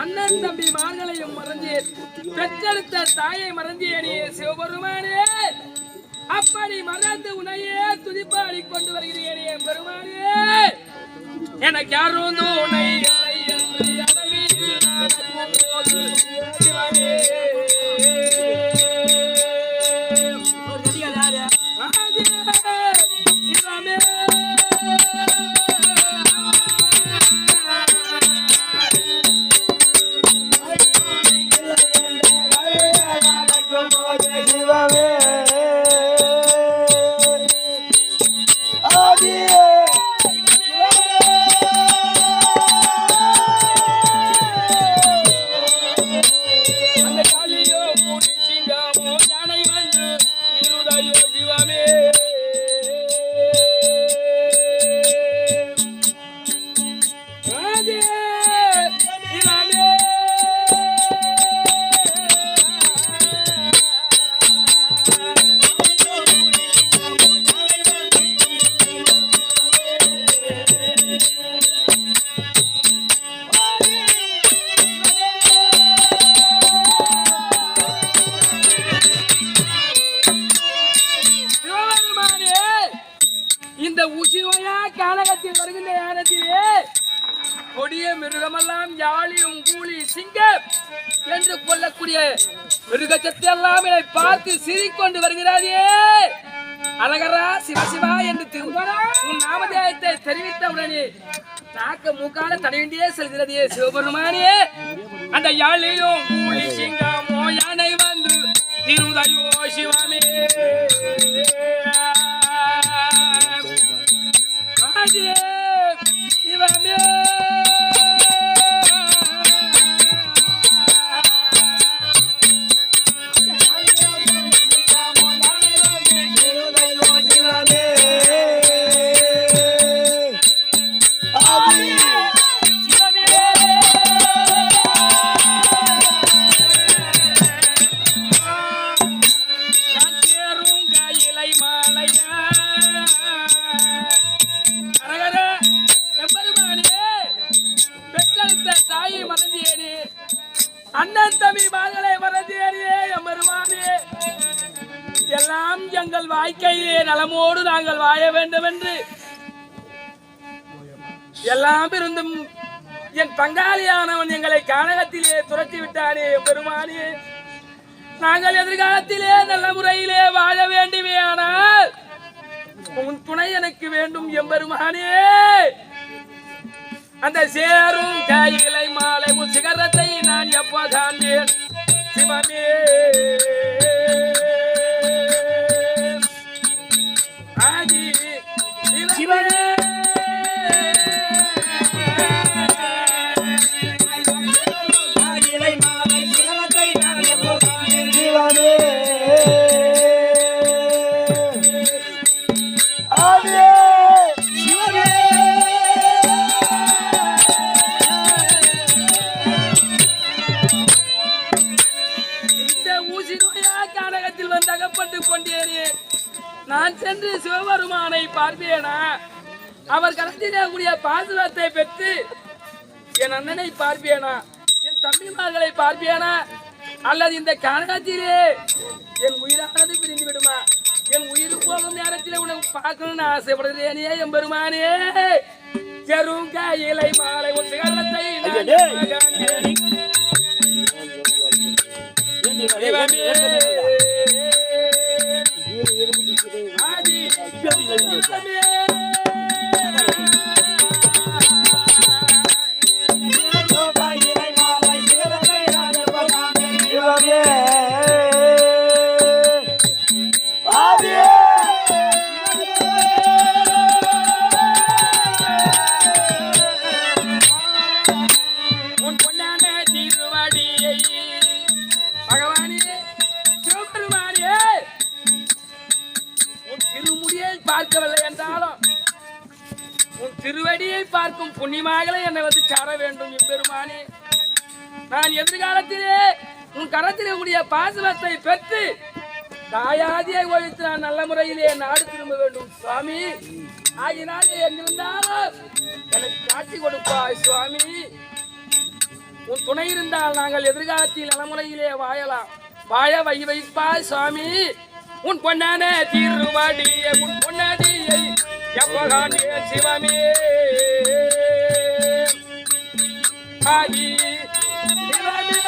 அண்ணன் தம்பி மார்களையும் மறந்தேன், பெற்றெடுத்த தாயை மறந்தேனே சிவபெருமானே. அப்படி மறந்து உன்னையே துதிப்பாடி கொண்டு வருகிறேனே பெருமானே. எனக்கு யாரும் துணை இல்லை என்று அளவில் நடக்கும்போது சிவனே வருகின்ற நேரத்திலே கொடிய மிருகமெல்லாம் யாழியும் கூலி சிங்கம் என்று கொள்ளக்கூடிய மிருகத்தை எல்லாம் என்னை பார்த்து சிரிக்கொண்டு வருகிறாரே. அழகரா சிவசிவா என்று உன் நாமதேயத்தை தெரிவித்தவுடனே நாக்க மூக்கால தடையின்றே செல்கிறதே சிவபெருமானே. அந்த யாழிலும் கூலி சிங்கமோ யானை வந்து திருதையோ சிவமே சிவமே அண்ணன் தம்பி மகளை மறந்தேனே எம்பெருமானே. எல்லாம் எங்கள் வாழ்க்கையிலே நலமோடு நாங்கள் வாழ வேண்டும் என்று எல்லாம் இருந்தும் என் பங்காளியானவன் எங்களை கானகத்திலே துரத்தி விட்டானே எம்பெருமானே. நாங்கள் எதிர்காலத்திலே நல்ல முறையிலே வாழ வேண்டுமே, ஆனால் உன் துணை எனக்கு வேண்டும் எம்பெருமானே. அந்த சேரும் கையிலை மாலை உன் சிகரத்தை நான் எப்போ காண்பேன் சிவமே ஆதி சிவனே. நான் சென்று சிவபெருமானை பார்ப்பேனா? அவர் கடத்திடக்கூடிய பாசுரத்தை பெற்று என் அண்ணனை பார்ப்பேனா? என் தம்பிமார்களை பார்ப்பேனா? அல்லது இந்த கானகத்திலே என் உயிரானது பிரிந்து விடுமா? என் உயிர் போகும் நேரத்தில் உனக்கு பார்க்கணும்னு ஆசைப்படுகிறேனே எம்பெருமானே. செருங்காயிலை மாலை உன் சிகரத்தை திருவடியை பார்க்கும் புண்ணியமாகலே என்னை வந்து சார வேண்டும் எம்பெருமானே. நான் எதிர்காலத்திலே உன் கரத்திலே கூடிய பாசனத்தை பெற்று தாயாதியை ஒழித்து நான் நல்ல முறையிலே நாடு திரும்ப வேண்டும் சுவாமி. ஆகினாலே எங்கிருந்தாலும் எனக்கு காட்சி கொடுப்பாய் சுவாமி. உன் துணை இருந்தால் நாங்கள் எதிர்காலத்தில் நலமுறையிலே வாழலாம். வாழ வைப்பாய் சுவாமி. உன் பொன்னான திருவடியை உன் பொன்னடியை எப்பகாண்டே சிவமே. ஆதி சிவமே